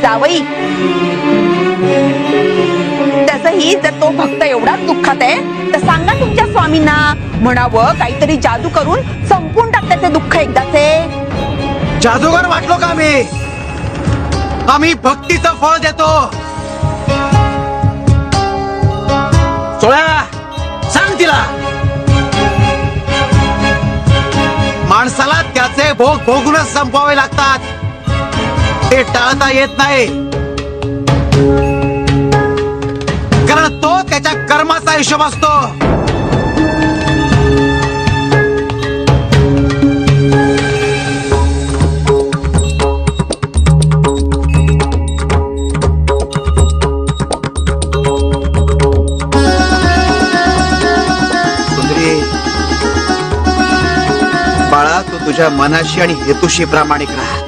जावई. तसही जर तो भक्त एवढाच दुःखात आहे तर सांगा तुमच्या स्वामींना, म्हणावं काहीतरी जादू करून संपून टाक त्याचे दुःख एकदाचे. जादूगर वाटलो का आम्ही भक्तीचं फळ देतो. सोळ्या सांग तिला, माणसाला त्याचे भोग भोगूनच संपवावे लागतात, ते टाळता येत नाही. कारण तो त्याच्या कर्माचा हिशोब असतो. सुंदरी, बाळा तू तुझ्या मनाशी आणि हेतूशी प्रामाणिक राहा.